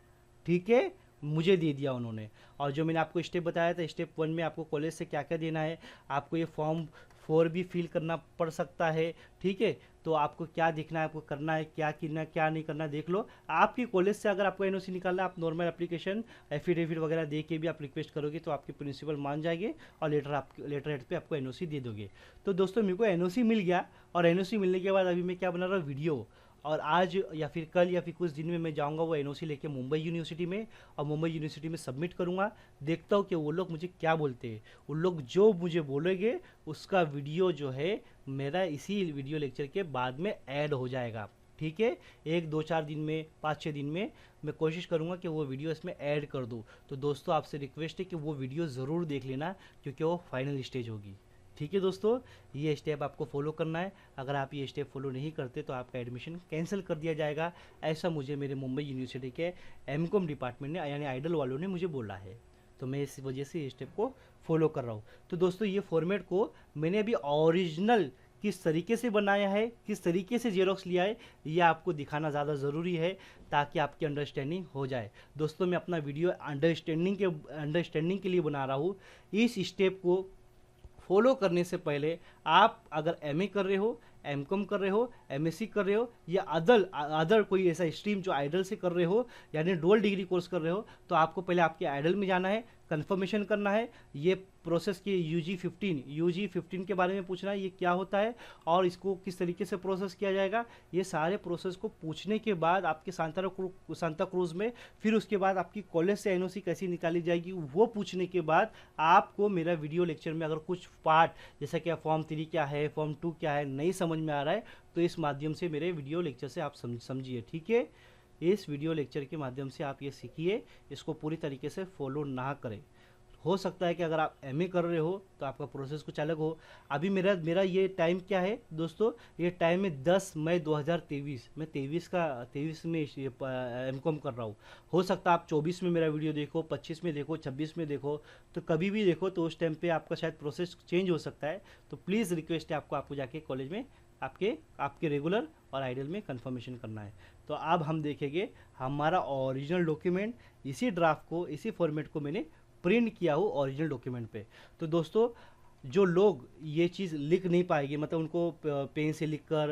ठीक है, मुझे दे दिया उन्होंने। और जो मैंने आपको स्टेप बताया था, स्टेप 1 में आपको कॉलेज से क्या क्या देना है, आपको ये फॉर्म 4 भी फिल करना पड़ सकता है। ठीक है, तो आपको क्या देखना है, आपको करना है क्या करना, क्या नहीं करना, देख लो। आपकी कॉलेज से अगर आपको एनओसी निकालना है, आप नॉर्मल एप्लीकेशन एफिडेविट वगैरह दे के भी आप रिक्वेस्ट करोगे तो आपके प्रिंसिपल मान जाएंगे और लेटर हेड पे आपको एनओसी दे दोगे। तो दोस्तों मेरे को एनओसी मिल गया, और एनओसी मिलने के बाद अभी मैं क्या बना रहा हूँ, वीडियो। और आज या फिर कल या फिर कुछ दिन में मैं जाऊंगा वो एनओसी लेके मुंबई यूनिवर्सिटी में, और मुंबई यूनिवर्सिटी में सबमिट करूंगा। देखता हूँ कि वो लोग मुझे क्या बोलते हैं। उन लोग जो मुझे बोलेंगे उसका वीडियो जो है मेरा इसी वीडियो लेक्चर के बाद में ऐड हो जाएगा। ठीक है, 1-2-4 दिन में, 5-6 दिन में मैं कोशिश करूंगा कि वो वीडियो इसमें ऐड कर दूँ। तो दोस्तों आपसे रिक्वेस्ट है कि वो वीडियो ज़रूर देख लेना, क्योंकि वो फाइनल स्टेज होगी। ठीक है दोस्तों, ये स्टेप आपको फॉलो करना है। अगर आप ये स्टेप फॉलो नहीं करते तो आपका एडमिशन कैंसिल कर दिया जाएगा। ऐसा मुझे मेरे मुंबई यूनिवर्सिटी के एमकॉम डिपार्टमेंट ने यानी आइडल वालों ने मुझे बोला है। तो मैं इस वजह से ये स्टेप को फॉलो कर रहा हूँ। तो दोस्तों ये फॉर्मेट को मैंने अभी ओरिजिनल किस तरीके से बनाया है, किस तरीके से जेरोक्स लिया है, ये आपको दिखाना ज़्यादा ज़रूरी है ताकि आपकी अंडरस्टैंडिंग हो जाए। दोस्तों मैं अपना वीडियो अंडरस्टैंडिंग के लिए बना रहा हूँ। इस स्टेप को फॉलो करने से पहले आप अगर एमए कर रहे हो, एमकॉम कर रहे हो, एमएससी कर रहे हो, या अदर कोई ऐसा स्ट्रीम जो आइडल से कर रहे हो, यानी डुअल डिग्री कोर्स कर रहे हो, तो आपको पहले आपके आइडल में जाना है, कंफर्मेशन करना है। ये प्रोसेस की यूजी 15 के बारे में पूछना है, ये क्या होता है और इसको किस तरीके से प्रोसेस किया जाएगा। ये सारे प्रोसेस को पूछने के बाद आपके सांता क्रूज में, फिर उसके बाद आपकी कॉलेज से एनओसी कैसी निकाली जाएगी, वो पूछने के बाद आपको मेरा वीडियो लेक्चर में अगर कुछ पार्ट जैसा कि फॉर्म 3 क्या है, फॉर्म 2 क्या है, नहीं समझ में आ रहा है, तो इस माध्यम से मेरे वीडियो लेक्चर से आप समझिए। ठीक है, इस वीडियो लेक्चर के माध्यम से आप ये सीखिए, इसको पूरी तरीके से फॉलो ना करें। हो सकता है कि अगर आप एमए कर रहे हो तो आपका प्रोसेस कुछ अलग हो। अभी मेरा ये टाइम क्या है दोस्तों, ये टाइम है 10 मई 2023। मैं 23 में एमकॉम कर रहा हूँ। हो सकता है आप 24 में मेरा वीडियो देखो, 25 में देखो, 26 में देखो, तो कभी भी देखो, तो उस टाइम पे आपका शायद प्रोसेस चेंज हो सकता है। तो प्लीज़ रिक्वेस्ट है आपको जाके कॉलेज में आपके रेगुलर और आइडल में कंफर्मेशन करना है। तो अब हम देखेंगे हमारा ओरिजिनल डॉक्यूमेंट, इसी ड्राफ्ट को, इसी फॉर्मेट को मैंने प्रिंट किया हो ओरिजिनल डॉक्यूमेंट पे। तो दोस्तों जो लोग ये चीज़ लिख नहीं पाएंगे, मतलब उनको पेन से लिखना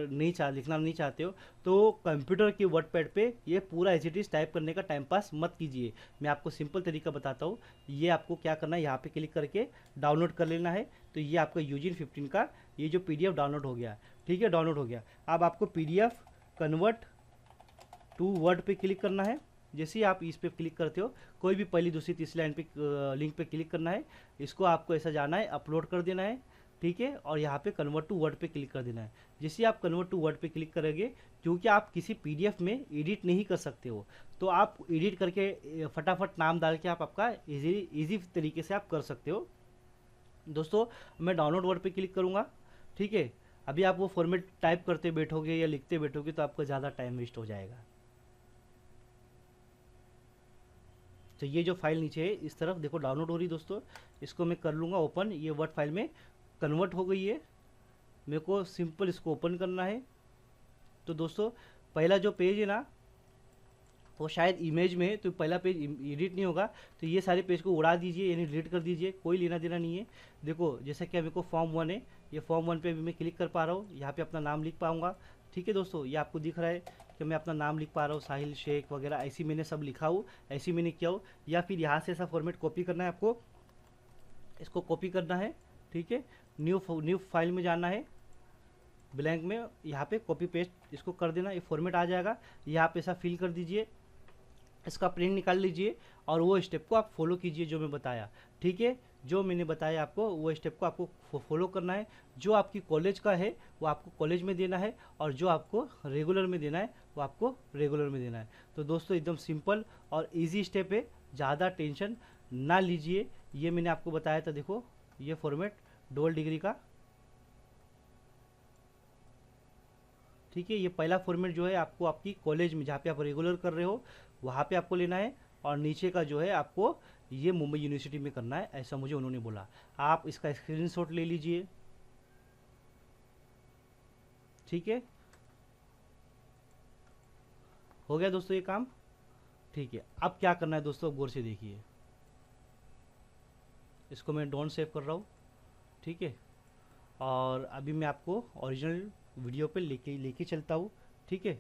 नहीं चाहते हो, तो कंप्यूटर के वर्ड पैड पे ये पूरा एज इट इज़ टाइप करने का टाइम पास मत कीजिए। मैं आपको सिंपल तरीका बताता हूँ। ये आपको क्या करना है, यहाँ पे क्लिक करके डाउनलोड कर लेना है। तो ये आपका यूजी 15 का ये जो PDF डाउनलोड हो गया। ठीक है, डाउनलोड हो गया। अब आपको PDF कन्वर्ट टू वर्ड पे क्लिक करना है। जैसे ही आप इस पे क्लिक करते हो, कोई भी पहली, दूसरी, तीसरी लाइन पे लिंक पे क्लिक करना है। इसको आपको ऐसा जाना है, अपलोड कर देना है। ठीक है, और यहाँ पे कन्वर्ट टू वर्ड पे क्लिक कर देना है। जैसे आप कन्वर्ट टू वर्ड पे क्लिक करोगे, क्योंकि आप किसी PDF में एडिट नहीं कर सकते हो, तो आप एडिट करके फटाफट नाम डाल के आप आपका ईजी तरीके से आप कर सकते हो। दोस्तों मैं डाउनलोड वर्ड पे क्लिक करूँगा। ठीक है, अभी आप वो फॉर्मेट टाइप करते बैठोगे या लिखते बैठोगे तो आपका ज़्यादा टाइम वेस्ट हो जाएगा। तो ये जो फाइल नीचे है इस तरफ देखो डाउनलोड हो रही दोस्तों, इसको मैं कर लूँगा ओपन। ये वर्ड फाइल में कन्वर्ट हो गई है। मेरे को सिंपल इसको ओपन करना है। तो दोस्तों पहला जो पेज है ना, वो शायद इमेज में है, तो पहला पेज एडिट नहीं होगा, तो ये सारे पेज को उड़ा दीजिए, यानी डिलीट कर दीजिए, कोई लेना देना नहीं है। देखो जैसा कि मेरे को फॉर्म 1 है, ये फॉर्म 1 पे भी मैं क्लिक कर पा रहा हूँ, यहाँ पे अपना नाम लिख पाऊँगा। ठीक है दोस्तों, ये आपको दिख रहा है कि मैं अपना नाम लिख पा रहा हूँ, साहिल शेख वगैरह, ऐसी मैंने सब लिखा हूँ, ऐसी मैंने किया हो। या फिर यहाँ से ऐसा फॉर्मेट कॉपी करना है आपको, इसको कॉपी करना है। ठीक है, न्यू फाइल में जाना है, ब्लैंक में, यहाँ पे कॉपी पेस्ट इसको कर देना, ये फॉर्मेट आ जाएगा। यहाँ पे ऐसा फिल कर दीजिए, इसका प्रिंट निकाल लीजिए और वो स्टेप को आप फॉलो कीजिए जो मैं बताया। ठीक है, जो मैंने बताया आपको वो स्टेप को आपको फॉलो करना है। जो आपकी कॉलेज का है वो आपको कॉलेज में देना है, और जो आपको रेगुलर में देना है वो आपको रेगुलर में देना है। तो दोस्तों एकदम सिंपल और इजी स्टेप है, ज़्यादा टेंशन ना लीजिए। ये मैंने आपको बताया था, देखो ये फॉर्मेट डबल डिग्री का, ठीक है। ये पहला फॉर्मेट जो है आपको आपकी कॉलेज में जहाँ पे आप रेगुलर कर रहे हो वहाँ पे आपको लेना है, और नीचे का जो है आपको ये मुंबई यूनिवर्सिटी में करना है, ऐसा मुझे उन्होंने बोला। आप इसका स्क्रीनशॉट ले लीजिए, ठीक है। हो गया दोस्तों ये काम, ठीक है। अब क्या करना है दोस्तों, गौर से देखिए। इसको मैं डोंट सेव कर रहा हूँ, ठीक है। और अभी मैं आपको ओरिजिनल वीडियो पे लेके चलता हूँ, ठीक है।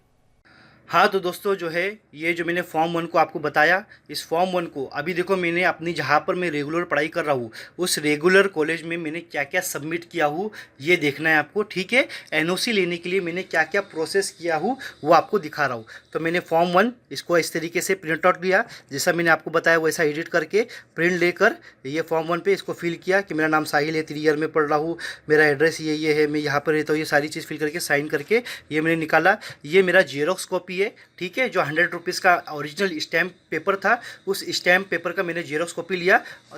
हाँ तो दोस्तों जो है ये जो मैंने फॉर्म 1 को आपको बताया, इस फॉर्म 1 को अभी देखो मैंने अपनी जहाँ पर मैं रेगुलर पढ़ाई कर रहा हूँ उस रेगुलर कॉलेज में मैंने क्या क्या सबमिट किया हूँ ये देखना है आपको, ठीक है। एनओसी लेने के लिए मैंने क्या क्या प्रोसेस किया हूँ वो आपको दिखा रहा हूँ। तो मैंने फॉर्म 1 इसको इस तरीके से प्रिंट आउट लिया, जैसा मैंने आपको बताया वैसा एडिट करके प्रिंट लेकर ये फॉर्म 1 पे इसको फिल किया कि मेरा नाम साहिल है, 3 ईयर में पढ़ रहा हूँ, मेरा एड्रेस ये है, मैं यहाँ पर रहता हूँ, ये सारी चीज़ फिल करके साइन करके ये मैंने निकाला। ये मेरा जेरोक्स कॉपी है, ठीक है, जो 100 रुपीज़ का ओरिजिनल स्टैम्प पेपर था, उस स्टैम्प पेपर का मैंने जेरोक्स कॉपी लिया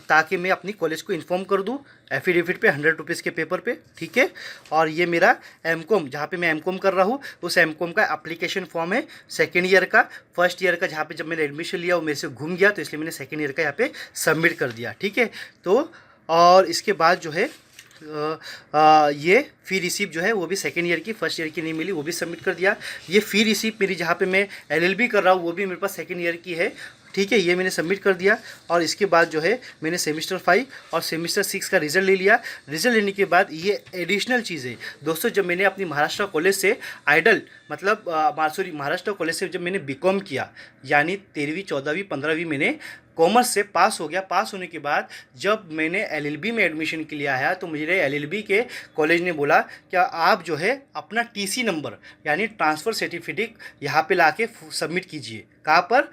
ताकि मैं अपनी कॉलेज को इन्फॉर्म कर दूं एफिडेविट पे 100 रुपीज़ के पेपर पे, ठीक है। और ये मेरा एमकॉम जहाँ पे मैं एमकॉम कर रहा हूँ उस एमकॉम का एप्लीकेशन फॉर्म है, सेकेंड ईयर का। फर्स्ट ईयर का जहाँ पे जब मैंने एडमिशन लिया वो मेरे से घूम गया तो इसलिए मैंने सेकेंड ईयर का यहाँ पे सबमिट कर दिया, ठीक है। तो और इसके बाद जो है ये फ़ी रिसीप जो है वो भी सेकेंड ईयर की, फर्स्ट ईयर की नहीं मिली, वो भी सबमिट कर दिया। ये फ़ी रिसीप मेरी जहाँ पे मैं एलएलबी कर रहा हूँ वो भी मेरे पास सेकेंड ईयर की है, ठीक है, ये मैंने सबमिट कर दिया। और इसके बाद जो है मैंने सेमिस्टर 5 और सेमिस्टर 6 का रिज़ल्ट ले लिया। रिज़ल्ट लेने के बाद ये एडिशनल चीज़ है दोस्तों, जब मैंने अपनी महाराष्ट्र कॉलेज से आइडल मतलब महाराष्ट्र कॉलेज से जब मैंने बीकॉम किया, यानी 13वीं 14वीं 15वीं मैंने कॉमर्स से पास हो गया। पास होने के बाद जब मैंने एलएलबी में एडमिशन के लिए आया तो मुझे एलएलबी के कॉलेज ने बोला क्या आप जो है अपना टीसी नंबर यानी ट्रांसफ़र सर्टिफिकेट यहाँ पे लाके सबमिट कीजिए। कहाँ पर?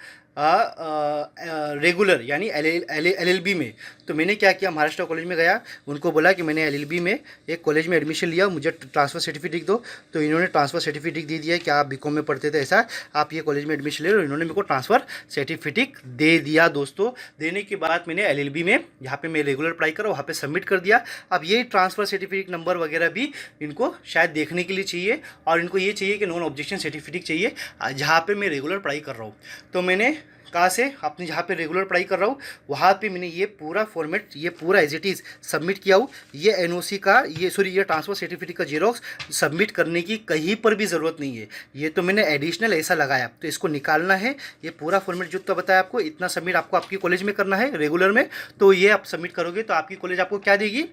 रेगुलर यानी एलएलबी में। तो मैंने क्या किया, महाराष्ट्र कॉलेज में गया, उनको बोला कि मैंने एलएलबी में एक कॉलेज में एडमिशन लिया, मुझे ट्रांसफ़र सर्टिफिकेट दो। तो इन्होंने ट्रांसफ़र सर्टिफिकेट दे दिया कि आप बीकॉम में पढ़ते थे ऐसा, आप ये कॉलेज में एडमिशन ले लो। इन्होंने मेरे को ट्रांसफ़र सर्टिफिकेट दे दिया दोस्तों। देने के बाद मैंने एलएलबी में जहाँ पे मैं रेगुलर पढ़ाई कर रहा हूँ वहाँ पे सबमिट कर दिया। अब ये ट्रांसफ़र सर्टिफिकेट नंबर वगैरह भी इनको शायद देखने के लिए चाहिए, और इनको ये चाहिए कि नॉन ऑब्जेक्शन सर्टिफिकेट चाहिए जहाँ पे मैं रेगुलर पढ़ाई कर रहा हूँ। तो मैंने कहाँ से अपने जहाँ पे रेगुलर पढ़ाई कर रहा हूँ वहाँ पे मैंने ये पूरा फॉर्मेट ये पूरा एज इट इज़ सबमिट किया हूँ। ये एनओसी का ये ट्रांसफ़र सर्टिफिकेट का जेरोक्स सबमिट करने की कहीं पर भी ज़रूरत नहीं है, ये तो मैंने एडिशनल ऐसा लगाया। तो इसको निकालना है, ये पूरा फॉर्मेट जो तो बताया आपको इतना सबमिट आपको आपकी कॉलेज में करना है रेगुलर में। तो ये आप सबमिट करोगे तो आपकी कॉलेज आपको क्या देगी,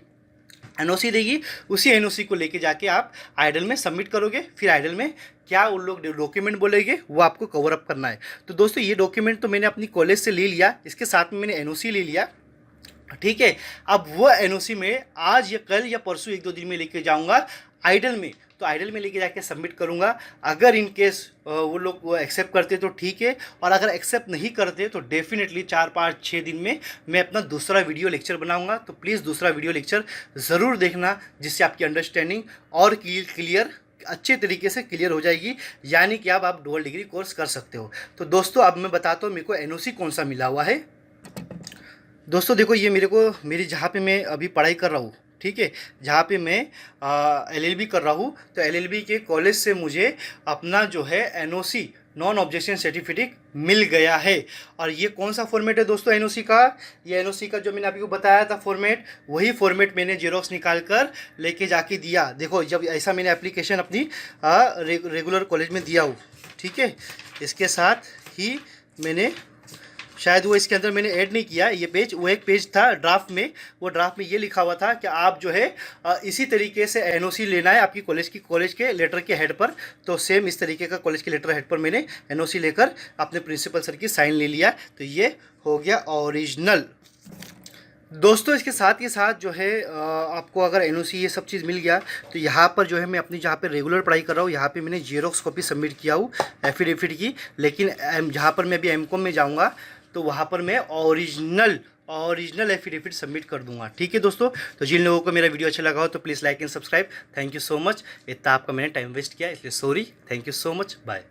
एनओसी देगी। उसी एनओसी को लेके जाके आप आइडल में सबमिट करोगे। फिर आइडल में क्या उन लोग डॉक्यूमेंट बोलेंगे वो आपको कवर अप करना है। तो दोस्तों ये डॉक्यूमेंट तो मैंने अपनी कॉलेज से ले लिया, इसके साथ में मैंने एनओसी ले लिया, ठीक है। अब वो एनओसी में आज या कल या परसों 1-2 दिन में लेके जाऊंगा आइडल में। तो आइडल में लेके जाके सबमिट करूंगा। अगर इन केस वो लोग एक्सेप्ट करते तो ठीक है, और अगर एक्सेप्ट नहीं करते तो डेफिनेटली 4-5-6 दिन में मैं अपना दूसरा वीडियो लेक्चर बनाऊंगा। तो प्लीज़ दूसरा वीडियो लेक्चर ज़रूर देखना, जिससे आपकी अंडरस्टैंडिंग और क्लियर अच्छे तरीके से क्लियर हो जाएगी, यानी कि आप डबल डिग्री कोर्स कर सकते हो। तो दोस्तों अब मैं बताता हूँ मेरे को एनओसी कौन सा मिला हुआ है। दोस्तों देखो ये मेरी जहाँ पे मैं अभी पढ़ाई कर रहा हूँ, ठीक है, जहाँ पे मैं एलएलबी कर रहा हूँ, तो एलएलबी के कॉलेज से मुझे अपना जो है एनओसी नॉन ऑब्जेक्शन सर्टिफिकेट मिल गया है। और ये कौन सा फॉर्मेट है दोस्तों एनओसी का, ये एनओसी का जो मैंने आपको बताया था फॉर्मेट, वही फॉर्मेट मैंने जेरोक्स निकाल कर लेके जाके दिया। देखो जब ऐसा मैंने एप्लीकेशन अपनी रेगुलर कॉलेज में दिया हूँ, ठीक है। इसके साथ ही मैंने शायद वो इसके अंदर मैंने ऐड नहीं किया ये पेज, वो एक पेज था ड्राफ्ट में, वो ड्राफ्ट में ये लिखा हुआ था कि आप जो है इसी तरीके से एनओसी लेना है आपकी कॉलेज के लेटर के हेड पर। तो सेम इस तरीके का कॉलेज के लेटर हेड पर मैंने एनओसी लेकर अपने प्रिंसिपल सर की साइन ले लिया। तो ये हो गया ओरिजिनल। दोस्तों इसके साथ ही साथ जो है आपको अगर एनओसी ये सब चीज़ मिल गया तो यहाँ पर जो है मैं अपनी जहाँ पे रेगुलर पढ़ाई कर रहा हूँ यहाँ पे मैंने जेरोक्स कॉपी सबमिट किया हूँ एफिडेविट की। लेकिन जहाँ पर मैं अभी एमकॉम में जाऊँगा तो वहाँ पर मैं ओरिजिनल एफिडेविट सबमिट कर दूंगा, ठीक है दोस्तों। तो जिन लोगों को मेरा वीडियो अच्छा लगा हो तो please like and subscribe. Thank you so much. इतना आपका मैंने टाइम वेस्ट किया इसलिए sorry. Thank you so much, bye.